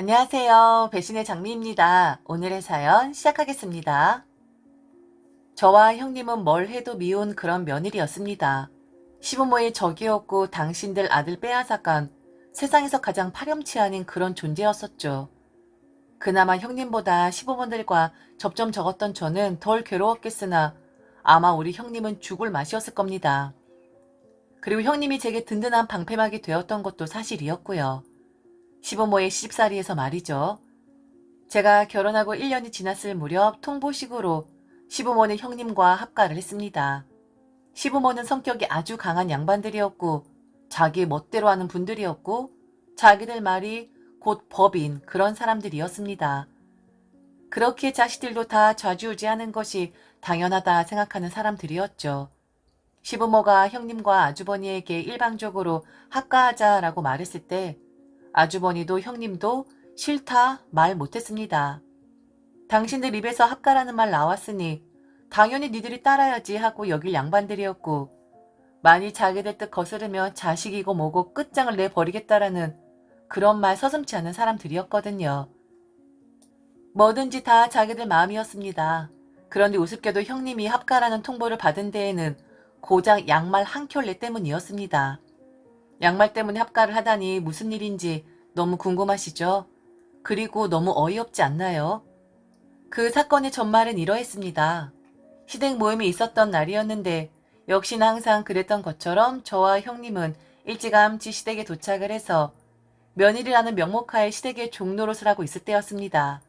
안녕하세요. 배신의 장미입니다. 오늘의 사연 시작하겠습니다. 저와 형님은 뭘 해도 미운 그런 며느리였습니다. 시부모의 적이었고 당신들 아들 빼앗아간 세상에서 가장 파렴치한인 그런 존재였었죠. 그나마 형님보다 시부모들과 접점 적었던 저는 덜 괴로웠겠으나 아마 우리 형님은 죽을 맛이었을 겁니다. 그리고 형님이 제게 든든한 방패막이 되었던 것도 사실이었고요. 시부모의 시집살이에서 말이죠. 제가 결혼하고 1년이 지났을 무렵 통보식으로 시부모는 형님과 합가를 했습니다. 시부모는 성격이 아주 강한 양반들이었고 자기 멋대로 하는 분들이었고 자기들 말이 곧 법인 그런 사람들이었습니다. 그렇게 자식들도 다 좌지우지하는 것이 당연하다 생각하는 사람들이었죠. 시부모가 형님과 아주버니에게 일방적으로 합가하자라고 말했을 때 아주버니도 형님도 싫다 말 못했습니다. 당신들 입에서 합가라는 말 나왔으니 당연히 니들이 따라야지 하고 여길 양반들이었고 만일 자기들 뜻 거스르면 자식이고 뭐고 끝장을 내버리겠다라는 그런 말 서슴지 않은 사람들이었거든요. 뭐든지 다 자기들 마음이었습니다. 그런데 우습게도 형님이 합가라는 통보를 받은 데에는 고작 양말 한 켤레 때문이었습니다. 양말 때문에 합가를 하다니 무슨 일인지 너무 궁금하시죠? 그리고 너무 어이없지 않나요? 그 사건의 전말은 이러했습니다. 시댁 모임이 있었던 날이었는데 역시나 항상 그랬던 것처럼 저와 형님은 일찌감치 시댁에 도착을 해서 며느리라는 명목하에 시댁의 종노릇을 하고 있을 때였습니다.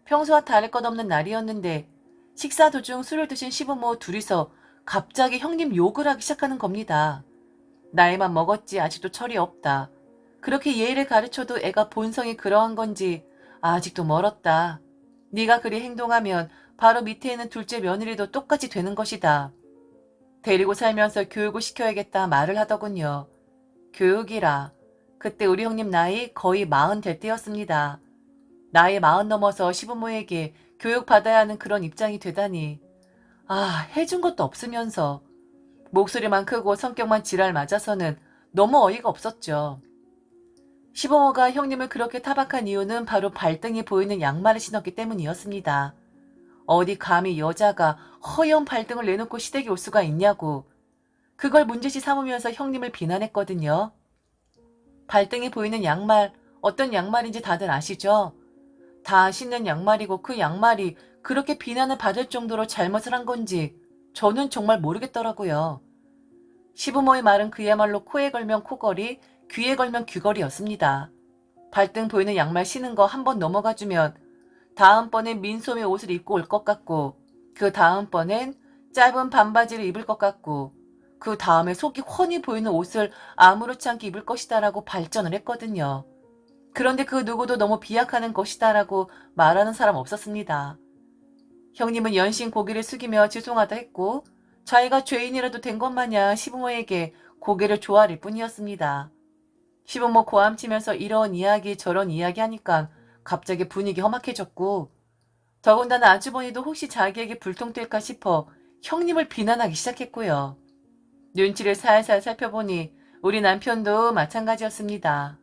평소와 다를 것 없는 날이었는데 식사 도중 술을 드신 시부모 둘이서 갑자기 형님 욕을 하기 시작하는 겁니다. 나이만 먹었지 아직도 철이 없다. 그렇게 예의를 가르쳐도 애가 본성이 그러한 건지 아직도 멀었다. 네가 그리 행동하면 바로 밑에 있는 둘째 며느리도 똑같이 되는 것이다. 데리고 살면서 교육을 시켜야겠다 말을 하더군요. 교육이라. 그때 우리 형님 나이 거의 40 될 때였습니다. 나이 40 넘어서 시부모에게 교육받아야 하는 그런 입장이 되다니. 아, 해준 것도 없으면서. 목소리만 크고 성격만 지랄 맞아서는 너무 어이가 없었죠. 시부모가 형님을 그렇게 타박한 이유는 바로 발등에 보이는 양말을 신었기 때문이었습니다. 어디 감히 여자가 허연 발등을 내놓고 시댁에 올 수가 있냐고. 그걸 문제시 삼으면서 형님을 비난했거든요. 발등에 보이는 양말, 어떤 양말인지 다들 아시죠? 다 신는 양말이고 그 양말이 그렇게 비난을 받을 정도로 잘못을 한 건지 저는 정말 모르겠더라고요. 시부모의 말은 그야말로 코에 걸면 코걸이, 귀에 걸면 귀걸이였습니다. 발등 보이는 양말 신은 거 한 번 넘어가주면 다음번엔 민소매 옷을 입고 올 것 같고 그 다음번엔 짧은 반바지를 입을 것 같고 그 다음에 속이 훤히 보이는 옷을 아무렇지 않게 입을 것이다라고 발전을 했거든요. 그런데 그 누구도 너무 비약하는 것이다라고 말하는 사람 없었습니다. 형님은 연신 고개를 숙이며 죄송하다 했고 자기가 죄인이라도 된 것 마냥 시부모에게 고개를 조아릴 뿐이었습니다. 시부모 고함치면서 이런 이야기 저런 이야기 하니까 갑자기 분위기 험악해졌고 더군다나 아주버니도 혹시 자기에게 불통 튈까 싶어 형님을 비난하기 시작했고요. 눈치를 살살 살펴보니 우리 남편도 마찬가지였습니다.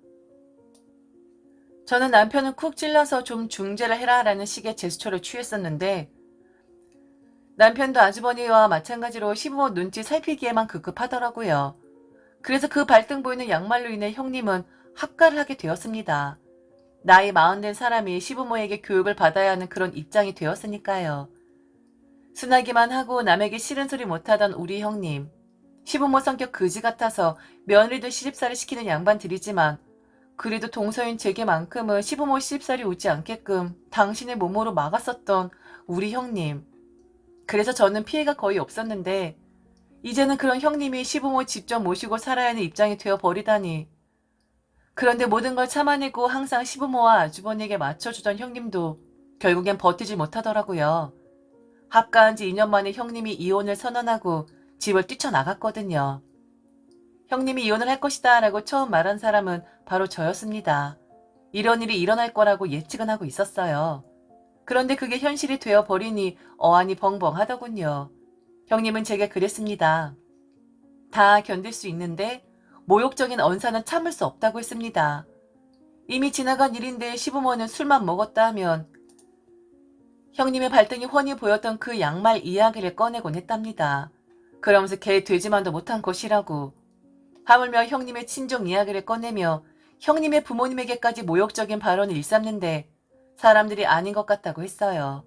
저는 남편을 쿡 찔러서 좀 중재를 해라라는 식의 제스처를 취했었는데 남편도 아주버니와 마찬가지로 시부모 눈치 살피기에만 급급하더라고요. 그래서 그 발등 보이는 양말로 인해 형님은 합가를 하게 되었습니다. 나이 40 된 사람이 시부모에게 교육을 받아야 하는 그런 입장이 되었으니까요. 순하기만 하고 남에게 싫은 소리 못하던 우리 형님. 시부모 성격 그지 같아서 며느리들 시집살이 시키는 양반들이지만 그래도 동서인 제게만큼은 시부모 시집살이 오지 않게끔 당신의 몸으로 막았었던 우리 형님. 그래서 저는 피해가 거의 없었는데 이제는 그런 형님이 시부모 직접 모시고 살아야 하는 입장이 되어버리다니. 그런데 모든 걸 참아내고 항상 시부모와 아주버니에게 맞춰주던 형님도 결국엔 버티지 못하더라고요. 합가한 지 2년 만에 형님이 이혼을 선언하고 집을 뛰쳐나갔거든요. 형님이 이혼을 할 것이다 라고 처음 말한 사람은 바로 저였습니다. 이런 일이 일어날 거라고 예측은 하고 있었어요. 그런데 그게 현실이 되어버리니 어안이 벙벙하더군요. 형님은 제게 그랬습니다. 다 견딜 수 있는데 모욕적인 언사는 참을 수 없다고 했습니다. 이미 지나간 일인데 시부모는 술만 먹었다 하면 형님의 발등이 훤히 보였던 그 양말 이야기를 꺼내곤 했답니다. 그러면서 걔 되지만도 못한 것이라고. 하물며 형님의 친정 이야기를 꺼내며 형님의 부모님에게까지 모욕적인 발언을 일삼는데 사람들이 아닌 것 같다고 했어요.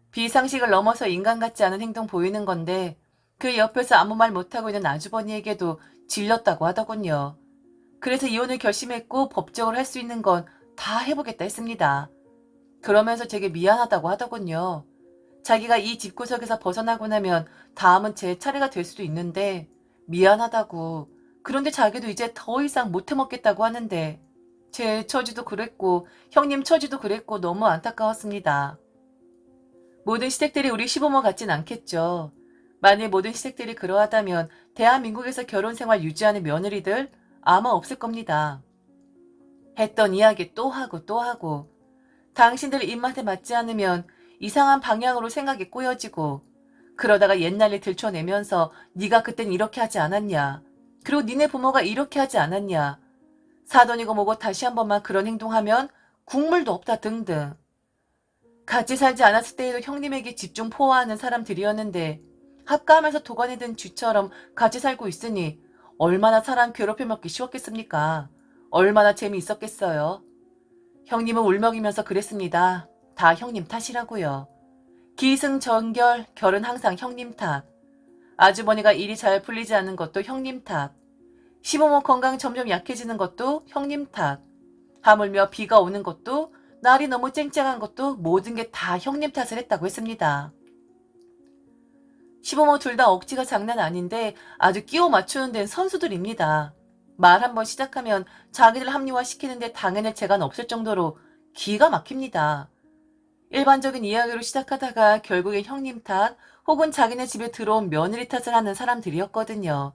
비상식을 넘어서 인간 같지 않은 행동 보이는 건데 그 옆에서 아무 말 못하고 있는 아주버니에게도 질렸다고 하더군요. 그래서 이혼을 결심했고 법적으로 할 수 있는 건 다 해보겠다 했습니다. 그러면서 되게 미안하다고 하더군요. 자기가 이 집구석에서 벗어나고 나면 다음은 제 차례가 될 수도 있는데 미안하다고. 그런데 자기도 이제 더 이상 못 해먹겠다고 하는데 제 처지도 그랬고 형님 처지도 그랬고 너무 안타까웠습니다. 모든 시댁들이 우리 시부모 같진 않겠죠. 만일 모든 시댁들이 그러하다면 대한민국에서 결혼생활 유지하는 며느리들 아마 없을 겁니다. 했던 이야기 또 하고 또 하고 당신들 입맛에 맞지 않으면 이상한 방향으로 생각이 꼬여지고 그러다가 옛날 일 들춰내면서 네가 그땐 이렇게 하지 않았냐. 그리고 니네 부모가 이렇게 하지 않았냐. 사돈이고 뭐고 다시 한 번만 그런 행동하면 국물도 없다 등등. 같이 살지 않았을 때에도 형님에게 집중 포화하는 사람들이었는데 합감해서 도관에 든 쥐처럼 같이 살고 있으니 얼마나 사람 괴롭혀 먹기 쉬웠겠습니까? 얼마나 재미있었겠어요? 형님은 울먹이면서 그랬습니다. 다 형님 탓이라고요. 기승전결, 결은 항상 형님 탓. 아주머니가 일이 잘 풀리지 않는 것도 형님 탓. 시부모 건강 점점 약해지는 것도 형님 탓. 하물며 비가 오는 것도 날이 너무 쨍쨍한 것도 모든 게 다 형님 탓을 했다고 했습니다. 시부모 둘 다 억지가 장난 아닌데 아주 끼워 맞추는 데는 선수들입니다. 말 한번 시작하면 자기들 합리화시키는데 당해낼 재간 없을 정도로 기가 막힙니다. 일반적인 이야기로 시작하다가 결국엔 형님 탓 혹은 자기네 집에 들어온 며느리 탓을 하는 사람들이었거든요.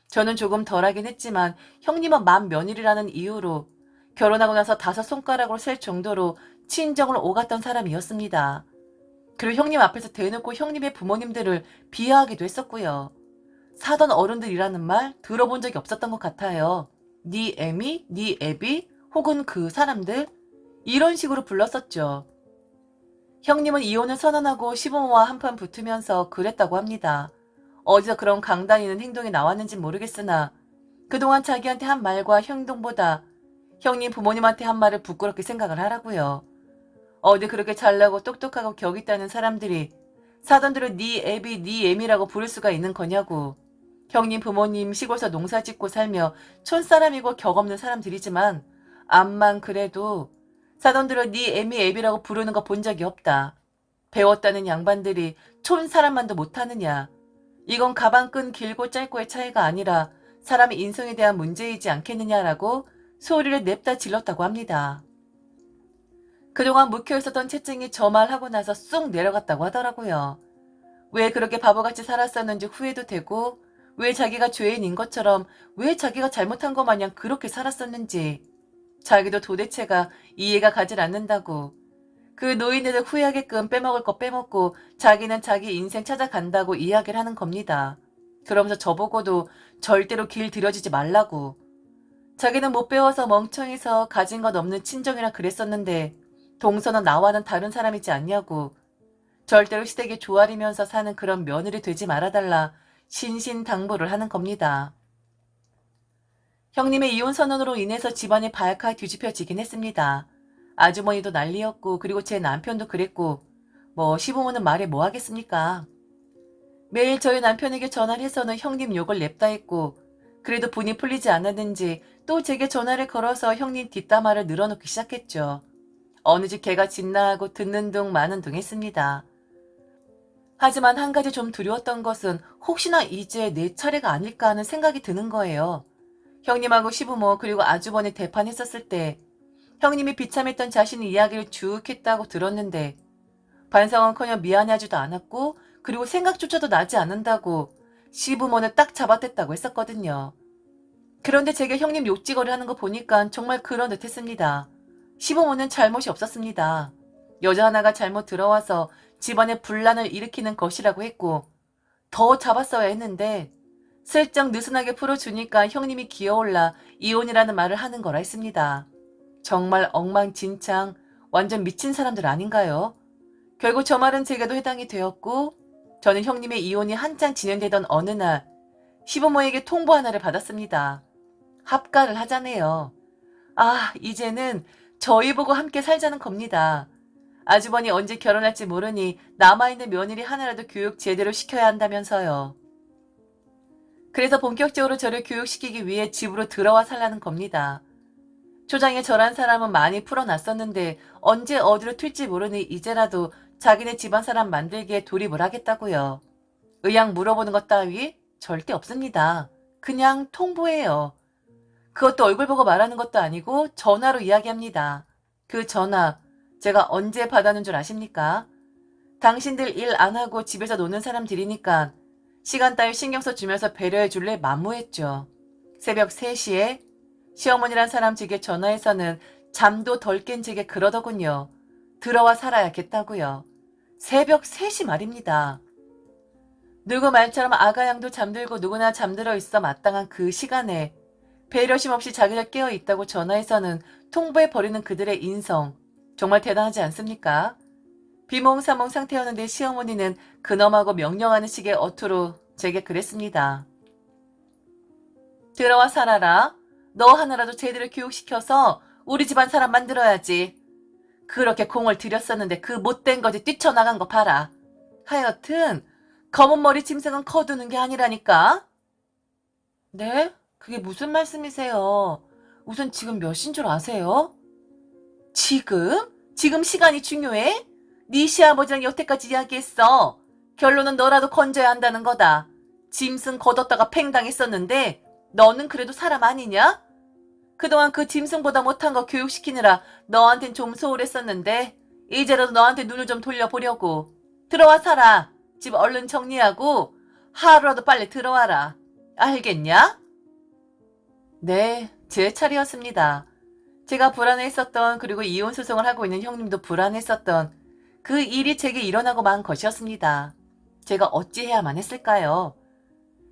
저는 조금 덜하긴 했지만 형님은 만 며느리라는 이유로 결혼하고 나서 5손가락으로 셀 정도로 친정을 오갔던 사람이었습니다. 그리고 형님 앞에서 대놓고 형님의 부모님들을 비하하기도 했었고요. 사돈 어른들이라는 말 들어본 적이 없었던 것 같아요. 네 애미, 네 애비, 혹은 그 사람들 이런 식으로 불렀었죠. 형님은 이혼을 선언하고 시부모와 한판 붙으면서 그랬다고 합니다. 어디서 그런 강단있는 행동이 나왔는지 모르겠으나 그동안 자기한테 한 말과 행동보다 형님 부모님한테 한 말을 부끄럽게 생각을 하라고요. 어디 그렇게 잘나고 똑똑하고 격 있다는 사람들이 사돈들을 네 애비 네 애미라고 부를 수가 있는 거냐고. 형님 부모님 시골서 농사짓고 살며 촌사람이고 격 없는 사람들이지만 암만 그래도 사돈들을 네 애미 애비라고 부르는 거 본 적이 없다. 배웠다는 양반들이 촌사람만도 못하느냐. 이건 가방끈 길고 짧고의 차이가 아니라 사람의 인성에 대한 문제이지 않겠느냐라고 소리를 냅다 질렀다고 합니다. 그동안 묵혀있었던 채증이 저 말하고 나서 쑥 내려갔다고 하더라고요. 왜 그렇게 바보같이 살았었는지 후회도 되고 왜 자기가 죄인인 것처럼 왜 자기가 잘못한 것 마냥 그렇게 살았었는지 자기도 도대체가 이해가 가질 않는다고. 그 노인네들 후회하게끔 빼먹을 거 빼먹고 자기는 자기 인생 찾아간다고 이야기를 하는 겁니다. 그러면서 저보고도 절대로 길 들여지지 말라고. 자기는 못 배워서 멍청해서 가진 것 없는 친정이라 그랬었는데 동서는 나와는 다른 사람이지 않냐고. 절대로 시댁에 조아리면서 사는 그런 며느리 되지 말아달라 신신당부를 하는 겁니다. 형님의 이혼 선언으로 인해서 집안이 발칵 뒤집혀지긴 했습니다. 아주머니도 난리였고 그리고 제 남편도 그랬고 뭐 시부모는 말해 뭐 하겠습니까. 매일 저희 남편에게 전화를 해서는 형님 욕을 냅다 했고 그래도 분이 풀리지 않았는지 또 제게 전화를 걸어서 형님 뒷담화를 늘어놓기 시작했죠. 어느 집 개가 짖나하고 듣는 둥 마는 둥 했습니다. 하지만 한 가지 좀 두려웠던 것은 혹시나 이제 내 차례가 아닐까 하는 생각이 드는 거예요. 형님하고 시부모 그리고 아주버니 대판했었을 때 형님이 비참했던 자신의 이야기를 쭉 했다고 들었는데 반성은커녕 미안해하지도 않았고 그리고 생각조차도 나지 않는다고 시부모는 딱 잡아댔다고 했었거든요. 그런데 제게 형님 욕지거리 하는 거 보니까 정말 그런 듯 했습니다. 시부모는 잘못이 없었습니다. 여자 하나가 잘못 들어와서 집안에 분란을 일으키는 것이라고 했고 더 잡았어야 했는데 슬쩍 느슨하게 풀어주니까 형님이 기어올라 이혼이라는 말을 하는 거라 했습니다. 정말 엉망진창 완전 미친 사람들 아닌가요? 결국 저 말은 제게도 해당이 되었고 저는 형님의 이혼이 한창 진행되던 어느 날 시부모에게 통보 하나를 받았습니다. 합가를 하자네요. 아, 이제는 저희 보고 함께 살자는 겁니다. 아주버니 언제 결혼할지 모르니 남아있는 며느리 하나라도 교육 제대로 시켜야 한다면서요. 그래서 본격적으로 저를 교육시키기 위해 집으로 들어와 살라는 겁니다. 초장에 절한 사람은 많이 풀어놨었는데 언제 어디로 튈지 모르니 이제라도 자기네 집안 사람 만들기에 돌입을 하겠다고요. 의향 물어보는 것 따위 절대 없습니다. 그냥 통보해요. 그것도 얼굴 보고 말하는 것도 아니고 전화로 이야기합니다. 그 전화 제가 언제 받아놓은 줄 아십니까? 당신들 일 안 하고 집에서 노는 사람들이니까 시간 따위 신경 써주면서 배려해 줄래 만무했죠. 새벽 3시에 시어머니란 사람 제게 전화해서는 잠도 덜 깬 제게 그러더군요. 들어와 살아야겠다고요. 새벽 3시 말입니다. 누구 말처럼 아가양도 잠들고 누구나 잠들어 있어 마땅한 그 시간에 배려심 없이 자기를 깨어 있다고 전화해서는 통보해버리는 그들의 인성. 정말 대단하지 않습니까? 비몽사몽 상태였는데 시어머니는 근엄하고 명령하는 식의 어투로 제게 그랬습니다. 들어와 살아라. 너 하나라도 제대로 교육시켜서 우리 집안 사람 만들어야지. 그렇게 공을 들였었는데 그 못된 거지 뛰쳐나간 거 봐라. 하여튼 검은 머리 짐승은 거두는 게 아니라니까. 네? 그게 무슨 말씀이세요? 우선 지금 몇 시인 줄 아세요? 지금? 지금 시간이 중요해? 네 시아버지랑 여태까지 이야기했어. 결론은 너라도 건져야 한다는 거다. 짐승 거뒀다가 팽당했었는데 너는 그래도 사람 아니냐? 그동안 그 짐승보다 못한 거 교육시키느라 너한텐 좀 소홀했었는데 이제라도 너한테 눈을 좀 돌려보려고. 들어와 살아. 집 얼른 정리하고 하루라도 빨리 들어와라. 알겠냐? 네, 제 차례였습니다. 제가 불안해했었던 그리고 이혼 소송을 하고 있는 형님도 불안했었던 그 일이 제게 일어나고 만 것이었습니다. 제가 어찌해야만 했을까요?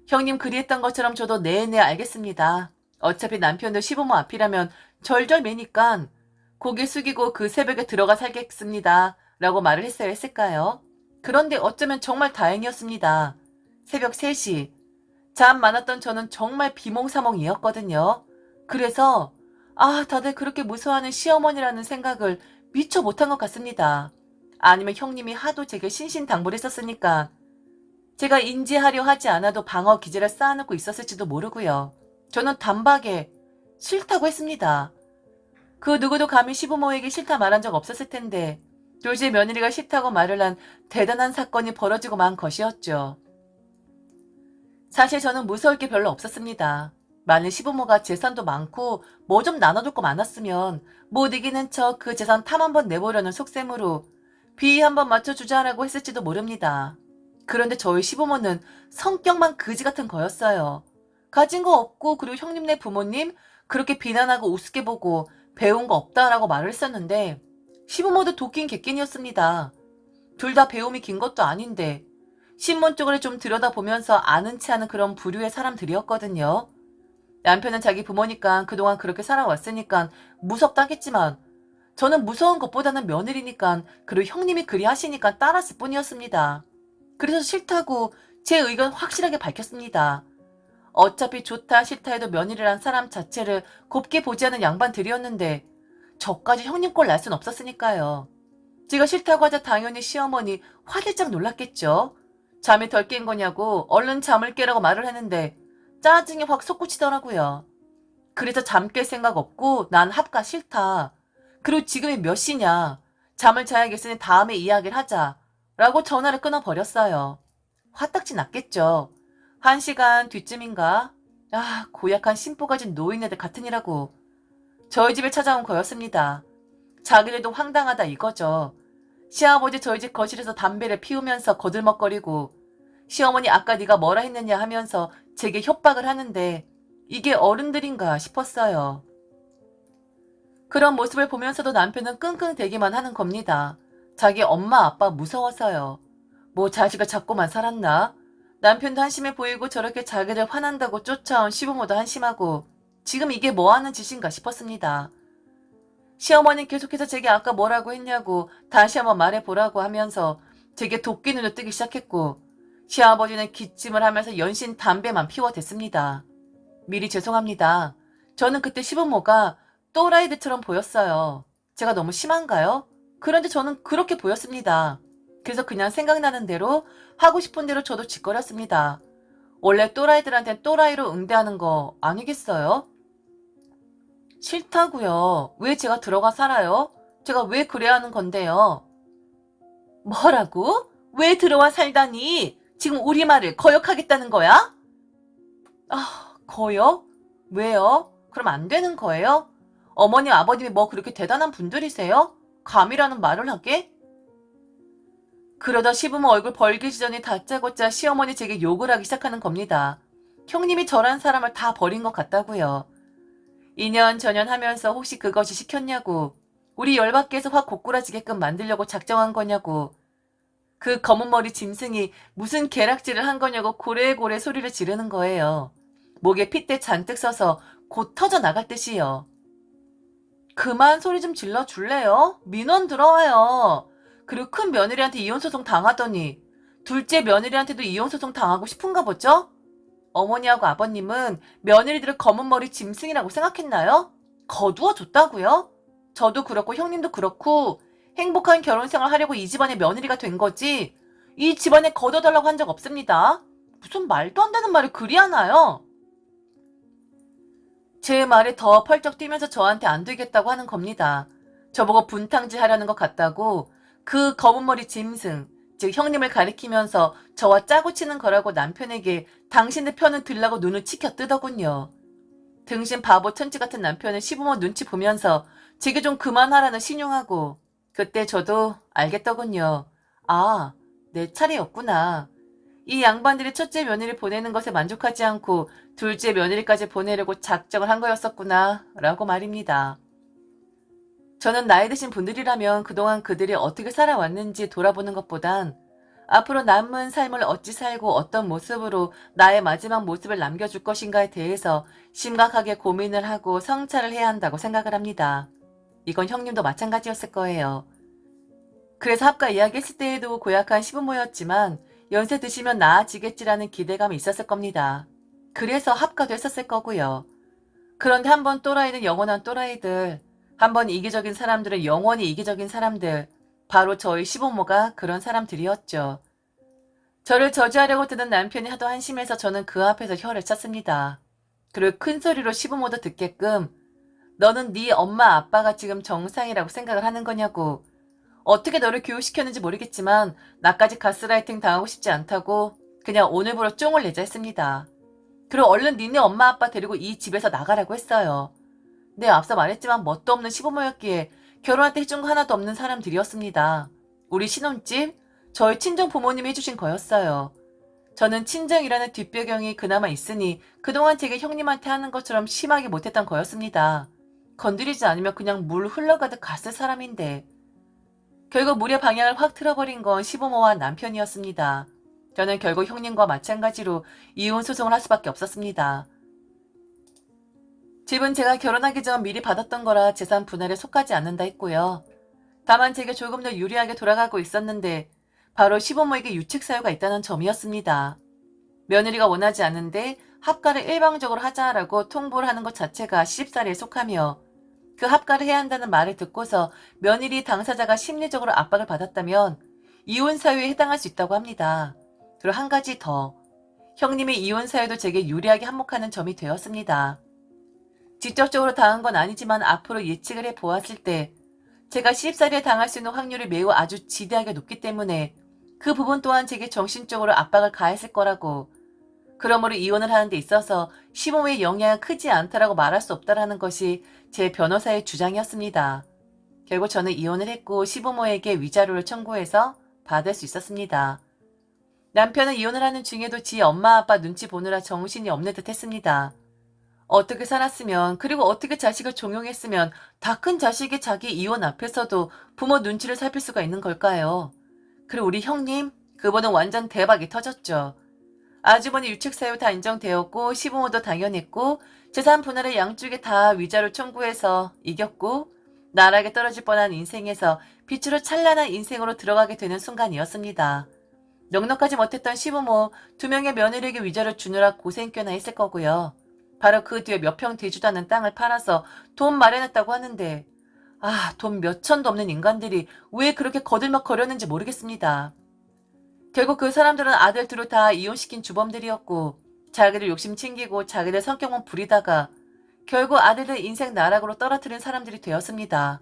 형님 그리했던 것처럼 저도 네네 알겠습니다. 어차피 남편도 시부모 앞이라면 절절매니깐 고개 숙이고 그 새벽에 들어가 살겠습니다. 라고 말을 했어야 했을까요? 그런데 어쩌면 정말 다행이었습니다. 새벽 3시. 잠 많았던 저는 정말 비몽사몽이었거든요. 그래서 다들 그렇게 무서워하는 시어머니라는 생각을 미처 못한 것 같습니다. 아니면 형님이 하도 제게 신신당부했었으니까 제가 인지하려 하지 않아도 방어 기제를 쌓아놓고 있었을지도 모르고요. 저는 단박에 싫다고 했습니다. 그 누구도 감히 시부모에게 싫다 말한 적 없었을 텐데 돌쇠 며느리가 싫다고 말을 한 대단한 사건이 벌어지고 만 것이었죠. 사실 저는 무서울 게 별로 없었습니다. 만일 시부모가 재산도 많고 뭐 좀 나눠줄 거 많았으면 못 이기는 척 그 재산 탐 한번 내보려는 속셈으로 비위 한번 맞춰주자라고 했을지도 모릅니다. 그런데 저희 시부모는 성격만 그지 같은 거였어요. 가진 거 없고 그리고 형님네 부모님 그렇게 비난하고 우습게 보고 배운 거 없다라고 말을 했었는데 시부모도 도끼인 객긴이었습니다. 둘 다 배움이 긴 것도 아닌데 신문 쪽을 좀 들여다보면서 아는 체 하는 그런 부류의 사람들이었거든요. 남편은 자기 부모니까 그동안 그렇게 살아왔으니까 무섭다겠지만 저는 무서운 것보다는 며느리니까 그리고 형님이 그리 하시니까 따랐을 뿐이었습니다. 그래서 싫다고 제 의견 확실하게 밝혔습니다. 어차피 좋다 싫다 해도 며느리란 사람 자체를 곱게 보지 않은 양반들이었는데 저까지 형님 꼴 날 순 없었으니까요. 제가 싫다고 하자 당연히 시어머니 화들짝 놀랐겠죠. 잠이 덜 깬 거냐고 얼른 잠을 깨라고 말을 했는데 짜증이 확 솟구치더라고요. 그래서 잠 깰 생각 없고 난 합가 싫다. 그리고 지금이 몇 시냐. 잠을 자야겠으니 다음에 이야기를 하자. 라고 전화를 끊어버렸어요. 화딱지 났겠죠. 1시간 뒤쯤인가? 고약한 심보 가진 노인네들 같으니라고. 저희 집에 찾아온 거였습니다. 자기들도 황당하다 이거죠. 시아버지 저희 집 거실에서 담배를 피우면서 거들먹거리고 시어머니 아까 네가 뭐라 했느냐 하면서 제게 협박을 하는데 이게 어른들인가 싶었어요. 그런 모습을 보면서도 남편은 끙끙대기만 하는 겁니다. 자기 엄마 아빠 무서워서요. 뭐 자식을 잡고만 살았나? 남편도 한심해 보이고 저렇게 자기들 화난다고 쫓아온 시부모도 한심하고 지금 이게 뭐하는 짓인가 싶었습니다. 시어머니는 계속해서 제게 아까 뭐라고 했냐고 다시 한번 말해보라고 하면서 제게 도끼 눈을 뜨기 시작했고, 시아버지는 기침을 하면서 연신 담배만 피워댔습니다. 미리 죄송합니다. 저는 그때 시부모가 또라이들처럼 보였어요. 제가 너무 심한가요? 그런데 저는 그렇게 보였습니다. 그래서 그냥 생각나는 대로 하고 싶은 대로 저도 짓거렸습니다. 원래 또라이들한텐 또라이로 응대하는 거 아니겠어요? 싫다고요. 왜 제가 들어가 살아요? 제가 왜 그래야 하는 건데요? 뭐라고? 왜 들어와 살다니? 지금 우리 말을 거역하겠다는 거야? 아, 거역? 왜요? 그럼 안 되는 거예요? 어머니, 아버님이 뭐 그렇게 대단한 분들이세요? 감이라는 말을 하게? 그러다 시부모 얼굴 벌개지더니 다짜고짜 시어머니 제게 욕을 하기 시작하는 겁니다. 형님이 저란 사람을 다 버린 것 같다고요. 2년 전년 하면서 혹시 그것이 시켰냐고, 우리 열받게 해서 확 고꾸라지게끔 만들려고 작정한 거냐고, 그 검은 머리 짐승이 무슨 계략질을 한 거냐고 고래고래 소리를 지르는 거예요. 목에 핏대 잔뜩 써서 곧 터져 나갈 듯이요. 그만 소리 좀 질러줄래요? 민원 들어와요. 그리고 큰 며느리한테 이혼소송 당하더니 둘째 며느리한테도 이혼소송 당하고 싶은가 보죠? 어머니하고 아버님은 며느리들을 검은 머리 짐승이라고 생각했나요? 거두어줬다고요? 저도 그렇고 형님도 그렇고 행복한 결혼생활 하려고 이 집안의 며느리가 된 거지, 이 집안에 거둬달라고 한 적 없습니다. 무슨 말도 안 되는 말을 그리 하나요? 제 말에 더 펄쩍 뛰면서 저한테 안 되겠다고 하는 겁니다. 저보고 분탕질 하려는 것 같다고, 그 검은 머리 짐승, 즉 형님을 가리키면서 저와 짜고 치는 거라고 남편에게 당신의 편은 들라고 눈을 치켜 뜨더군요. 등신 바보 천지 같은 남편은 시부모 눈치 보면서 제게 좀 그만하라는 신용하고, 그때 저도 알겠더군요. 아, 내 차례였구나. 이 양반들이 첫째 며느리 보내는 것에 만족하지 않고 둘째 며느리까지 보내려고 작정을 한 거였었구나 라고 말입니다. 저는 나이 드신 분들이라면 그동안 그들이 어떻게 살아왔는지 돌아보는 것보단 앞으로 남은 삶을 어찌 살고 어떤 모습으로 나의 마지막 모습을 남겨줄 것인가에 대해서 심각하게 고민을 하고 성찰을 해야 한다고 생각을 합니다. 이건 형님도 마찬가지였을 거예요. 그래서 합가 이야기했을 때에도 고약한 시부모였지만 연세 드시면 나아지겠지라는 기대감이 있었을 겁니다. 그래서 합가도 했었을 거고요. 그런데 한번 또라이는 영원한 또라이들, 한번 이기적인 사람들은 영원히 이기적인 사람들, 바로 저희 시부모가 그런 사람들이었죠. 저를 저주하려고 드는 남편이 하도 한심해서 저는 그 앞에서 혀를 찼습니다. 그리고 큰 소리로 시부모도 듣게끔, 너는 네 엄마 아빠가 지금 정상이라고 생각을 하는 거냐고, 어떻게 너를 교육시켰는지 모르겠지만 나까지 가스라이팅 당하고 싶지 않다고 그냥 오늘부로 쫑을 내자 했습니다. 그리고 얼른 니네 엄마 아빠 데리고 이 집에서 나가라고 했어요. 네, 앞서 말했지만 뭣도 없는 시부모였기에 결혼할 때 해준 거 하나도 없는 사람들이었습니다. 우리 신혼집, 저희 친정 부모님이 해주신 거였어요. 저는 친정이라는 뒷배경이 그나마 있으니 그동안 제게 형님한테 하는 것처럼 심하게 못했던 거였습니다. 건드리지 않으면 그냥 물 흘러가듯 갔을 사람인데. 결국 물의 방향을 확 틀어버린 건 시부모와 남편이었습니다. 저는 결국 형님과 마찬가지로 이혼 소송을 할 수밖에 없었습니다. 집은 제가 결혼하기 전 미리 받았던 거라 재산 분할에 속하지 않는다 했고요. 다만 제게 조금 더 유리하게 돌아가고 있었는데 바로 시부모에게 유책 사유가 있다는 점이었습니다. 며느리가 원하지 않는데 합가를 일방적으로 하자라고 통보를 하는 것 자체가 시집살이에 속하며, 그 합가를 해야 한다는 말을 듣고서 며느리 당사자가 심리적으로 압박을 받았다면 이혼 사유에 해당할 수 있다고 합니다. 그리고 한 가지 더, 형님의 이혼 사유도 제게 유리하게 한몫하는 점이 되었습니다. 직접적으로 당한 건 아니지만 앞으로 예측을 해보았을 때 제가 시집살이에 당할 수 있는 확률이 매우 아주 지대하게 높기 때문에 그 부분 또한 제게 정신적으로 압박을 가했을 거라고, 그러므로 이혼을 하는 데 있어서 시부모의 영향은 크지 않다라고 말할 수 없다라는 것이 제 변호사의 주장이었습니다. 결국 저는 이혼을 했고 시부모에게 위자료를 청구해서 받을 수 있었습니다. 남편은 이혼을 하는 중에도 지 엄마 아빠 눈치 보느라 정신이 없는 듯 했습니다. 어떻게 살았으면, 그리고 어떻게 자식을 종용했으면 다 큰 자식이 자기 이혼 앞에서도 부모 눈치를 살필 수가 있는 걸까요? 그리고 우리 형님, 그분은 완전 대박이 터졌죠. 아주머니 유책사유 다 인정되었고 시부모도 당연했고 재산 분할에 양쪽에 다 위자료 청구해서 이겼고, 나락에 떨어질 뻔한 인생에서 빛으로 찬란한 인생으로 들어가게 되는 순간이었습니다. 넉넉하지 못했던 시부모 2명의 며느리에게 위자료 주느라 고생 꽤나 했을 거고요. 바로 그 뒤에 몇 평 되지도 않은 땅을 팔아서 돈 마련했다고 하는데 돈 몇천도 없는 인간들이 왜 그렇게 거들먹거렸는지 모르겠습니다. 결국 그 사람들은 아들 둘을 다 이혼시킨 주범들이었고 자기들 욕심 챙기고 자기들 성격만 부리다가 결국 아들들 인생 나락으로 떨어뜨린 사람들이 되었습니다.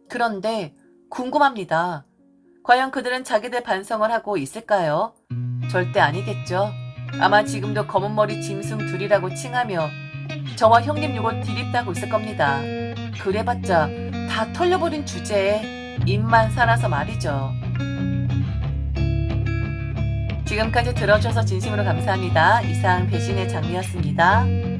그런데 궁금합니다. 과연 그들은 자기들 반성을 하고 있을까요? 절대 아니겠죠. 아마 지금도 검은 머리 짐승 둘이라고 칭하며 저와 형님 욕을 디립다고 있을 겁니다. 그래봤자 다 털려버린 주제에 입만 살아서 말이죠. 지금까지 들어주셔서 진심으로 감사합니다. 이상 배신의 장미였습니다.